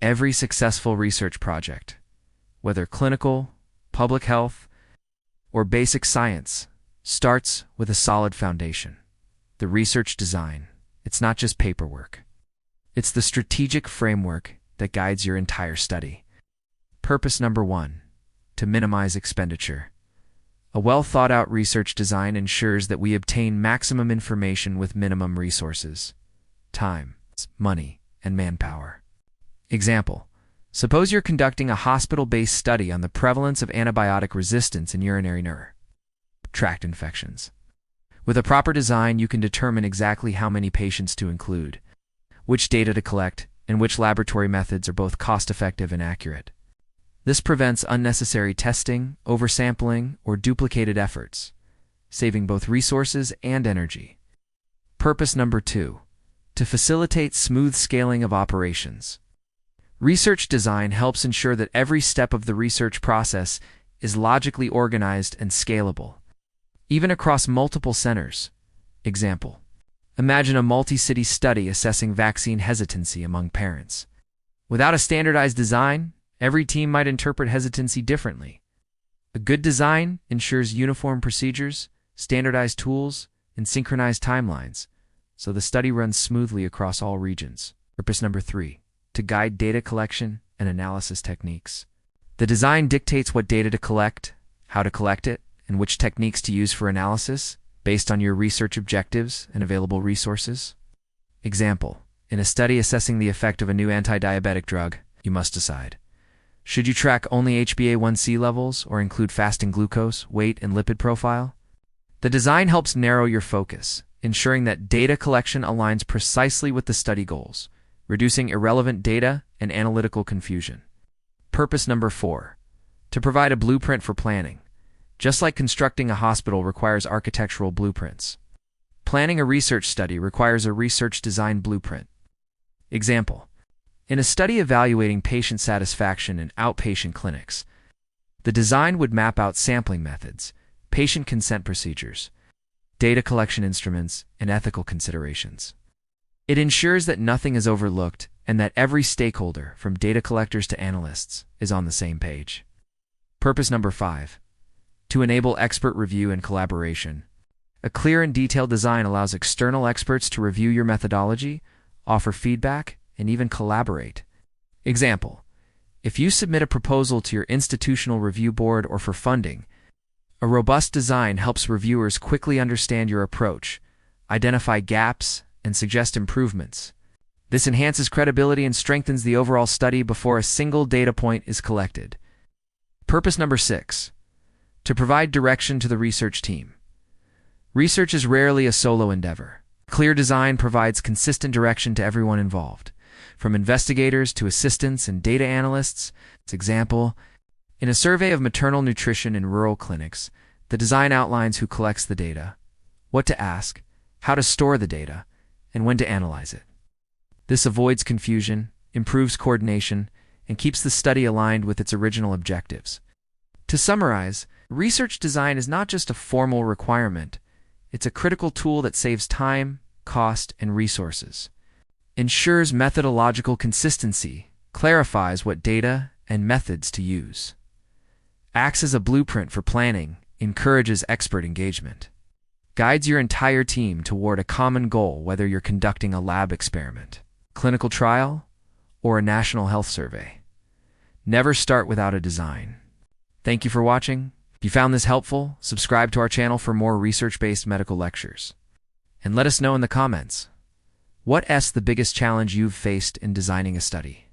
Every successful research project, whether clinical, public health, or basic science, starts with a solid foundation. The research design. It's not just paperwork. It's the strategic framework that guides your entire study. Purpose number 1, to minimize expenditure. A well-thought-out research design ensures that we obtain maximum information with minimum resources: time, money, and manpower. Example: suppose you're conducting a hospital-based study on the prevalence of antibiotic resistance in urinary tract infections. With a proper design, you can determine exactly how many patients to include, which data to collect, and which laboratory methods are both cost-effective and accurate. This prevents unnecessary testing, oversampling, or duplicated efforts, saving both resources and energy. Purpose number 2, to facilitate smooth scaling of operations. Research design helps ensure that every step of the research process is logically organized and scalable, even across multiple centers. Example: imagine a multi-city study assessing vaccine hesitancy among parents. Without a standardized design, every team might interpret hesitancy differently. A good design ensures uniform procedures, standardized tools, and synchronized timelines, so the study runs smoothly across all regions. Purpose number 3, to guide data collection and analysis techniques. The design dictates what data to collect, how to collect it, and which techniques to use for analysis, based on your research objectives and available resources. Example: in a study assessing the effect of a new anti-diabetic drug, you must decide: should you track only HbA1c levels or include fasting glucose, weight, and lipid profile? The design helps narrow your focus, ensuring that data collection aligns precisely with the study goals, reducing irrelevant data and analytical confusion. Purpose number 4, to provide a blueprint for planning. Just like constructing a hospital requires architectural blueprints, planning a research study requires a research design blueprint. Example: in a study evaluating patient satisfaction in outpatient clinics, the design would map out sampling methods, patient consent procedures, data collection instruments, and ethical considerations. It ensures that nothing is overlooked and that every stakeholder, from data collectors to analysts, is on the same page. Purpose number 5, to enable expert review and collaboration. A clear and detailed design allows external experts to review your methodology, offer feedback, and even collaborate. Example: if you submit a proposal to your institutional review board or for funding, a robust design helps reviewers quickly understand your approach, identify gaps, and suggest improvements. This enhances credibility and strengthens the overall study before a single data point is collected. Purpose number 6, to provide direction to the research team. Research is rarely a solo endeavor. Clear design provides consistent direction to everyone involved, from investigators to assistants and data analysts. Example: in a survey of maternal nutrition in rural clinics, the design outlines who collects the data, what to ask, how to store the data, and when to analyze it. This avoids confusion, improves coordination, and keeps the study aligned with its original objectives. To summarize, research design is not just a formal requirement, it's a critical tool that saves time, cost, and resources, ensures methodological consistency, clarifies what data and methods to use, acts as a blueprint for planning, encourages expert engagement, guides your entire team toward a common goal, whether you're conducting a lab experiment, clinical trial, or a national health survey. Never start without a design. Thank you for watching. If you found this helpful, subscribe to our channel for more research-based medical lectures. And let us know in the comments, what's the biggest challenge you've faced in designing a study?